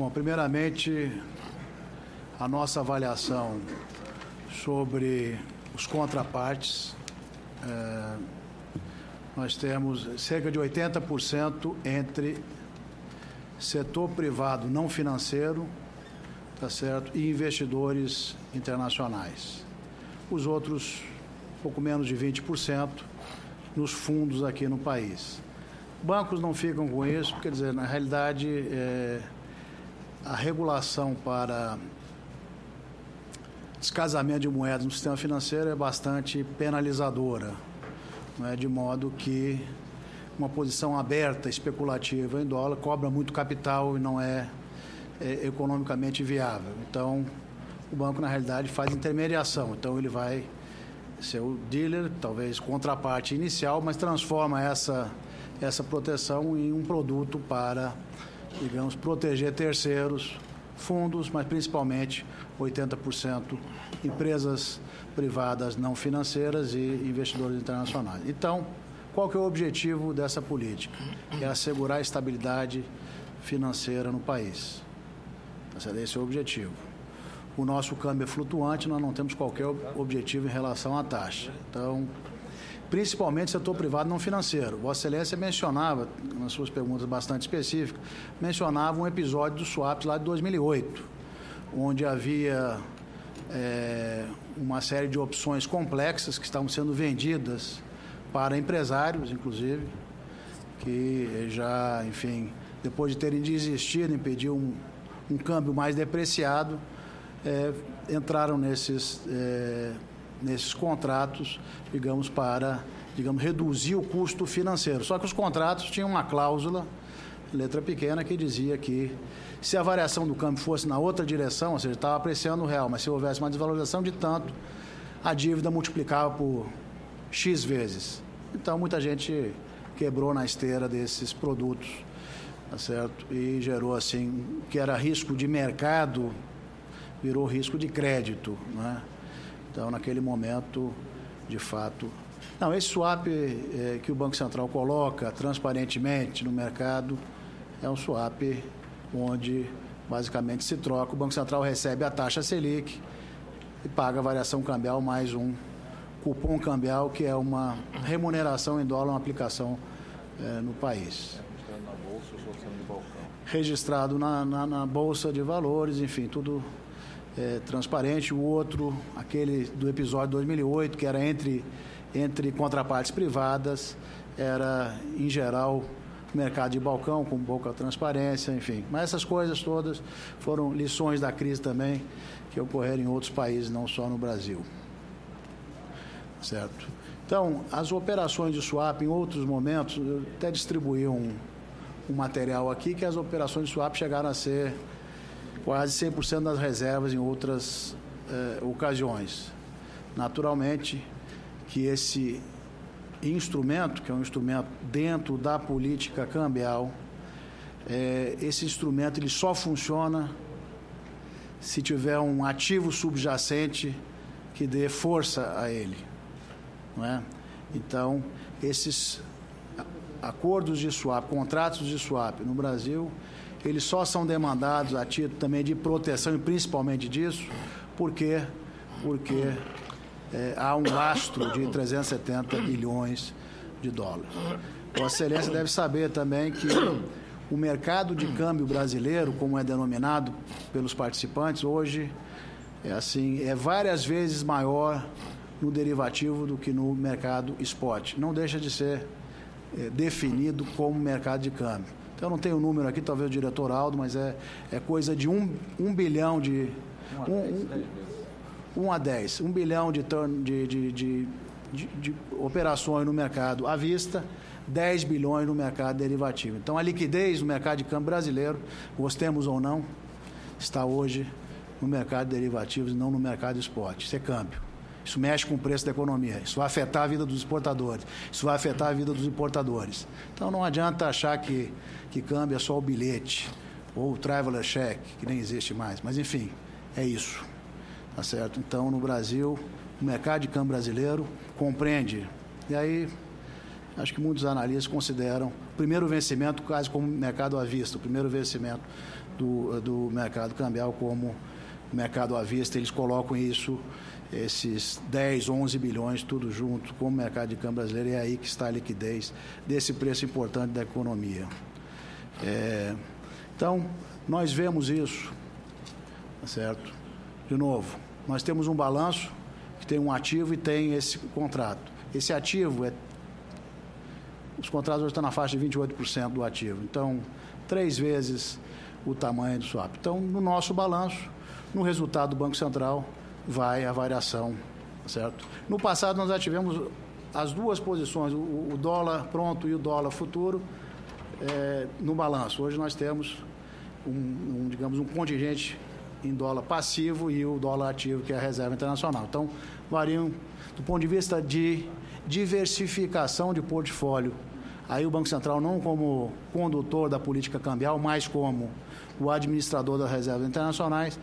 Bom, primeiramente, a nossa avaliação sobre os contrapartes, nós temos cerca de 80% entre setor privado não financeiro, tá certo, e investidores internacionais. Os outros, pouco menos de 20%, nos fundos aqui no país. Bancos não ficam com isso, quer dizer, na realidade, a regulação para descasamento de moedas no sistema financeiro é bastante penalizadora, não é? De modo que uma posição aberta, especulativa em dólar, cobra muito capital e não é economicamente viável. Então, o banco, na realidade, faz intermediação. Então, ele vai ser o dealer, talvez contraparte inicial, mas transforma essa proteção em um produto para, digamos, proteger terceiros, fundos, mas principalmente 80% empresas privadas não financeiras e investidores internacionais. Então, qual que é o objetivo dessa política? É assegurar a estabilidade financeira no país. Esse é o objetivo. O nosso câmbio é flutuante, nós não temos qualquer objetivo em relação à taxa. Então, principalmente setor privado não financeiro. Vossa Excelência mencionava, nas suas perguntas bastante específicas, mencionava um episódio do swaps lá de 2008, onde havia uma série de opções complexas que estavam sendo vendidas para empresários, inclusive, que já, enfim, depois de terem desistido em pedir um câmbio mais depreciado, entraram nesses contratos, digamos, para, reduzir o custo financeiro. Só que os contratos tinham uma cláusula, letra pequena, que dizia que se a variação do câmbio fosse na outra direção, ou seja, estava apreciando o real, mas se houvesse uma desvalorização de tanto, a dívida multiplicava por X vezes. Então, muita gente quebrou na esteira desses produtos, tá certo? E gerou, assim, que era risco de mercado, virou risco de crédito, né? Então, naquele momento, de fato... Não, esse swap que o Banco Central coloca transparentemente no mercado é um swap onde, basicamente, se troca. O Banco Central recebe a taxa Selic e paga a variação cambial mais um cupom cambial, que é uma remuneração em dólar, uma aplicação no país. Registrado na Bolsa de Valores, enfim, tudo transparente. O outro, aquele do episódio de 2008, que era entre contrapartes privadas, era, em geral, mercado de balcão, com pouca transparência, enfim. Mas essas coisas todas foram lições da crise também, que ocorreram em outros países, não só no Brasil. Certo? Então, as operações de swap, em outros momentos, eu até distribuí um material aqui, que as operações de swap chegaram a ser quase 100% das reservas em outras ocasiões. Naturalmente, que esse instrumento, que é um instrumento dentro da política cambial, esse instrumento ele só funciona se tiver um ativo subjacente que dê força a ele, não é? Então, esses acordos de swap, contratos de swap no Brasil, eles só são demandados a título também de proteção, e principalmente disso, porque há um lastro de 370 bilhões de dólares. Vossa Excelência deve saber também que o mercado de câmbio brasileiro, como é denominado pelos participantes, hoje é várias vezes maior no derivativo do que no mercado spot. Não deixa de ser definido como mercado de câmbio. Então, eu não tenho o número aqui, talvez o diretor Aldo, mas é coisa de 1 bilhão de... 1 a 10. 1 bilhão de operações no mercado à vista, 10 bilhões no mercado derivativo. Então, a liquidez no mercado de câmbio brasileiro, gostemos ou não, está hoje no mercado de derivativos e não no mercado de spot. Isso é câmbio. Isso mexe com o preço da economia. Isso vai afetar a vida dos exportadores. Isso vai afetar a vida dos importadores. Então, não adianta achar que câmbio é só o bilhete ou o traveler check, que nem existe mais. Mas, enfim, é isso. Tá certo? Então, no Brasil, o mercado de câmbio brasileiro compreende. E aí, acho que muitos analistas consideram o primeiro vencimento quase como mercado à vista, o primeiro vencimento do mercado cambial como mercado à vista. Eles colocam isso, esses 10, 11 bilhões, tudo junto, como mercado de câmbio brasileiro, e é aí que está a liquidez desse preço importante da economia. Então, nós vemos isso, tá certo? De novo, nós temos um balanço que tem um ativo e tem esse contrato. Esse ativo os contratos hoje estão na faixa de 28% do ativo. Então, 3 vezes o tamanho do swap. Então, no nosso balanço, no resultado do Banco Central, vai a variação, certo? No passado, nós já tivemos as duas posições, o dólar pronto e o dólar futuro, no balanço. Hoje nós temos digamos, um contingente em dólar passivo e o dólar ativo, que é a reserva internacional. Então, variam do ponto de vista de diversificação de portfólio. Aí o Banco Central não como condutor da política cambial, mas como o administrador das reservas internacionais,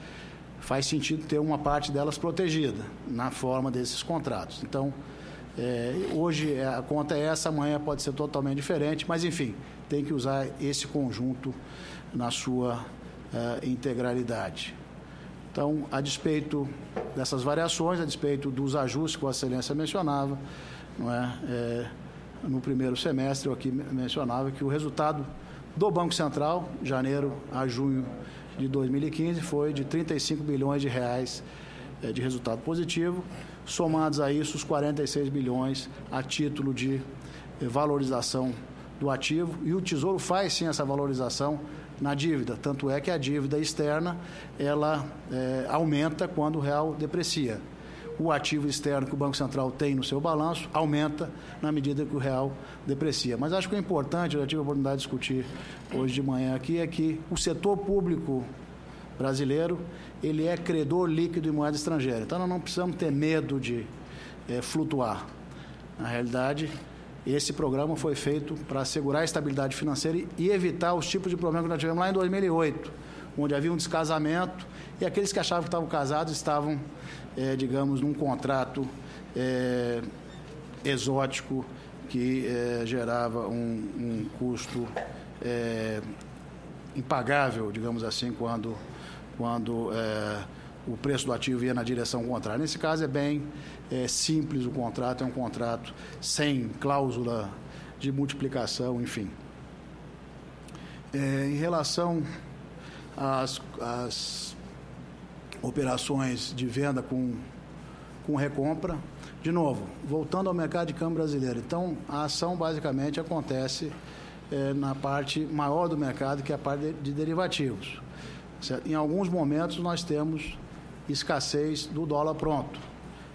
faz sentido ter uma parte delas protegida na forma desses contratos. Então, hoje a conta é essa, amanhã pode ser totalmente diferente, mas, enfim, tem que usar esse conjunto na sua integralidade. Então, a despeito dessas variações, a despeito dos ajustes que Vossa Excelência mencionava, não é? No primeiro semestre, eu aqui mencionava que o resultado do Banco Central, janeiro a junho de 2015, foi de 35 bilhões de reais de resultado positivo, somados a isso os 46 bilhões a título de valorização do ativo, e o Tesouro faz sim essa valorização na dívida, tanto é que a dívida externa ela aumenta quando o real deprecia. O ativo externo que o Banco Central tem no seu balanço aumenta na medida que o real deprecia. Mas acho que o importante, eu já tive a oportunidade de discutir hoje de manhã aqui, é que o setor público brasileiro, ele é credor líquido em moeda estrangeira. Então, nós não precisamos ter medo de flutuar. Na realidade, esse programa foi feito para assegurar a estabilidade financeira e evitar os tipos de problemas que nós tivemos lá em 2008, onde havia um descasamento e aqueles que achavam que estavam casados estavam, digamos, num contrato exótico que gerava um custo impagável, digamos assim, quando o preço do ativo ia na direção contrária. Nesse caso é bem simples o contrato, é um contrato sem cláusula de multiplicação, enfim. Em relação às operações de venda com recompra, de novo, voltando ao mercado de câmbio brasileiro. Então, a ação basicamente acontece na parte maior do mercado, que é a parte de derivativos. Certo? Em alguns momentos nós temos escassez do dólar pronto.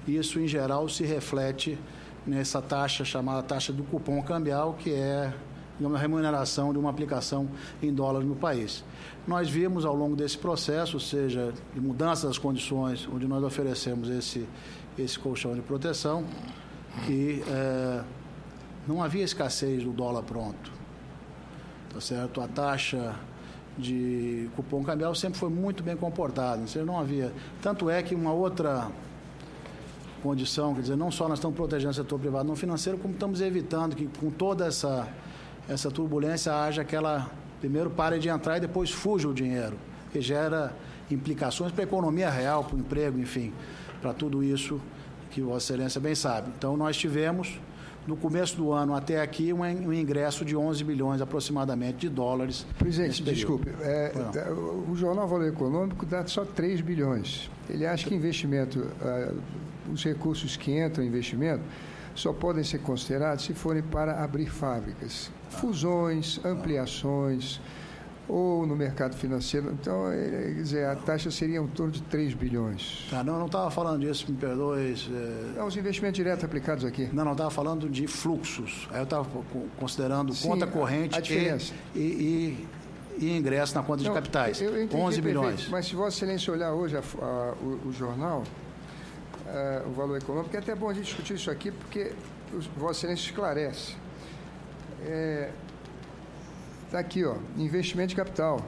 Isso, em geral, se reflete nessa taxa chamada taxa do cupom cambial, que é uma remuneração de uma aplicação em dólares no país. Nós vimos ao longo desse processo, ou seja, de mudança das condições, onde nós oferecemos esse colchão de proteção, que não havia escassez do dólar pronto. Tá certo? A taxa de cupom cambial sempre foi muito bem comportada, ou seja, não havia. Tanto é que uma outra condição, quer dizer, não só nós estamos protegendo o setor privado não financeiro, como estamos evitando que com toda essa turbulência haja aquela, primeiro pare de entrar e depois fuja o dinheiro, que gera implicações para a economia real, para o emprego, enfim, para tudo isso que Vossa Excelência bem sabe. Então, nós tivemos, no começo do ano até aqui, um ingresso de 11 bilhões aproximadamente de dólares. Presidente, desculpe, o Jornal Valor Econômico dá só 3 bilhões. Ele acha que investimento, os recursos que entram em investimento, só podem ser considerados se forem para abrir fábricas, fusões, ampliações, ou no mercado financeiro. Então, quer dizer, a taxa seria em torno de 3 bilhões. Não estava falando disso, me perdoe. Os investimentos diretos aplicados aqui. Não estava falando de fluxos. Aí eu estava considerando conta corrente e ingresso na conta de capitais. Eu entendi, 11 bilhões. Perfeito. Mas se Vossa Excelência olhar hoje o jornal, o Valor Econômico, é até bom a gente discutir isso aqui, porque Vossa Excelência esclarece. Está aqui, investimento de capital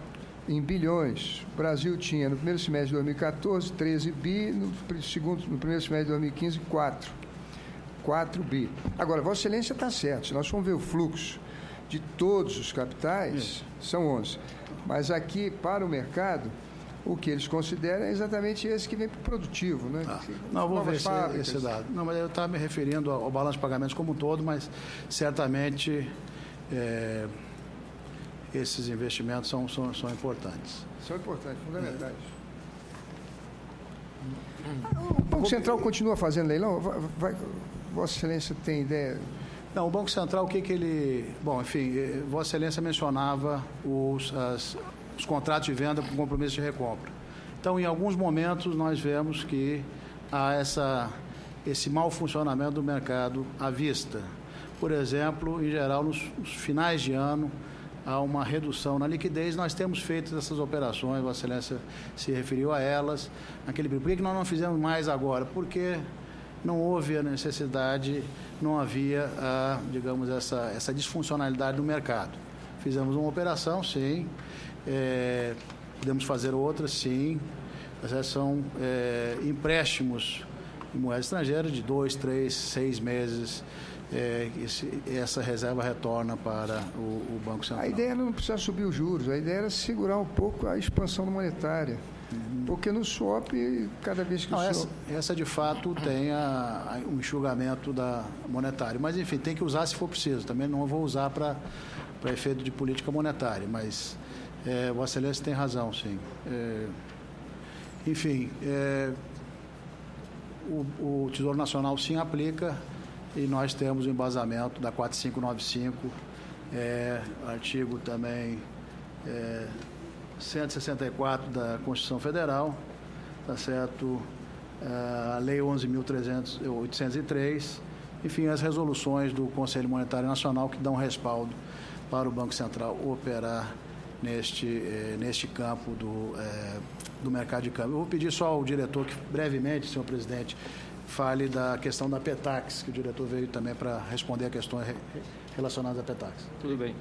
em bilhões. O Brasil tinha, no primeiro semestre de 2014, 13 bi, no primeiro semestre de 2015, 4 bi. Agora, Vossa Excelência está certo. Se nós formos ver o fluxo de todos os capitais, são 11. Mas aqui, para o mercado, o que eles consideram é exatamente esse que vem para o produtivo, né? Não, vou ver esse dado. Não, mas eu estava me referindo ao balanço de pagamentos como um todo, mas certamente esses investimentos são importantes. São importantes, fundamentais. O Banco Central continua fazendo leilão? Vossa Excelência tem ideia? Não, o Banco Central, o que ele... Bom, enfim, Vossa Excelência mencionava os contratos de venda com compromisso de recompra. Então, em alguns momentos, nós vemos que há esse mau funcionamento do mercado à vista. Por exemplo, em geral, nos finais de ano, há uma redução na liquidez. Nós temos feito essas operações, Vossa Excelência se referiu a elas naquele período. Por que nós não fizemos mais agora? Porque não houve a necessidade, não havia, digamos, essa disfuncionalidade do mercado. Fizemos uma operação, sim. Podemos fazer outras, sim. Essas são empréstimos em moeda estrangeira de 2, 3, 6 meses. Essa reserva retorna para o Banco Central. A ideia não precisa subir os juros, a ideia era segurar um pouco a expansão monetária. Porque no swap, cada vez que essa de fato tem um enxugamento monetário. Mas, enfim, tem que usar se for preciso. Também não vou usar para efeito de política monetária, mas Vossa Excelência tem razão, sim. Enfim, o Tesouro Nacional sim aplica e nós temos o embasamento da 4595, artigo também 164 da Constituição Federal, tá certo? A Lei 11.803, enfim, as resoluções do Conselho Monetário Nacional que dão respaldo para o Banco Central operar neste campo do mercado de câmbio. Eu vou pedir só ao diretor que brevemente, senhor presidente, fale da questão da Petax, que o diretor veio também para responder a questões relacionadas à Petax. Tudo bem.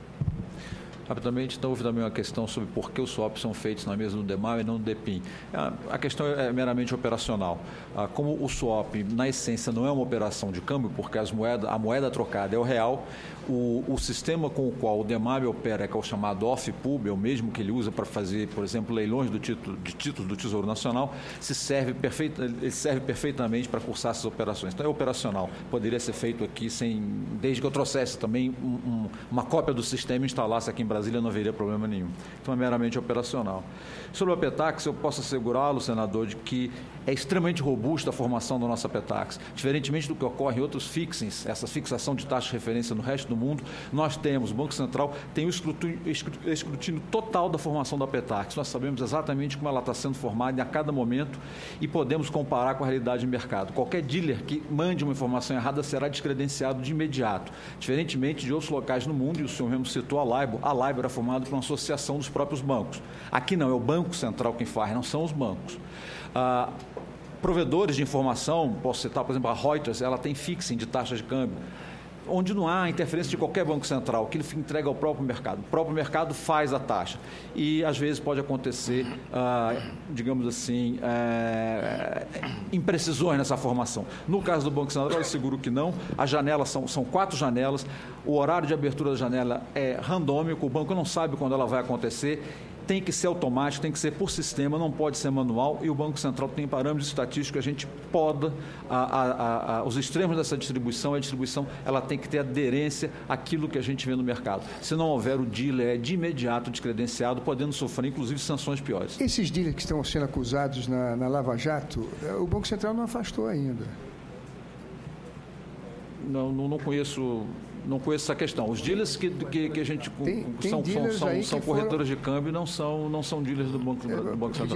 Rapidamente, então, houve também uma questão sobre por que os swaps são feitos na mesa do DEMAL e não do DEPIN. A questão é meramente operacional. Como o swap, na essência, não é uma operação de câmbio, porque a moeda trocada é o real, o sistema com o qual o DEMAB opera, que é o chamado off-pub, é o mesmo que ele usa para fazer, por exemplo, leilões de títulos do Tesouro Nacional, serve perfeitamente para cursar essas operações. Então, é operacional. Poderia ser feito aqui desde que eu trouxesse também uma cópia do sistema e instalasse aqui em Brasília, não haveria problema nenhum. Então, é meramente operacional. Sobre a Petax, eu posso assegurá-lo, senador, de que é extremamente robusta a formação da nossa Petax. Diferentemente do que ocorre em outros fixings, essa fixação de taxa de referência no resto do mundo, nós temos, o Banco Central tem o escrutínio total da formação da Petax. Nós sabemos exatamente como ela está sendo formada a cada momento e podemos comparar com a realidade de mercado. Qualquer dealer que mande uma informação errada será descredenciado de imediato. Diferentemente de outros locais no mundo, e o senhor mesmo citou a LIBOR é formada por uma associação dos próprios bancos. Aqui não, é o Banco Central quem faz, não são os bancos. Provedores de informação, posso citar, por exemplo, a Reuters, ela tem fixing de taxas de câmbio, onde não há interferência de qualquer banco central, que ele entrega ao próprio mercado. O próprio mercado faz a taxa. E, às vezes, pode acontecer, digamos assim, imprecisões nessa formação. No caso do Banco Central, eu asseguro que não. As janelas são 4 janelas. O horário de abertura da janela é randômico. O banco não sabe quando ela vai acontecer. Tem que ser automático, tem que ser por sistema, não pode ser manual, e o Banco Central tem parâmetros estatísticos que a gente poda os extremos dessa distribuição. A distribuição ela tem que ter aderência àquilo que a gente vê no mercado. Se não houver, o dealer é de imediato descredenciado, podendo sofrer, inclusive, sanções piores. Esses dealers que estão sendo acusados na Lava Jato, o Banco Central não afastou ainda. Não conheço... Não conheço essa questão. Os dealers que a gente são corretoras de câmbio não são dealers do Banco Central.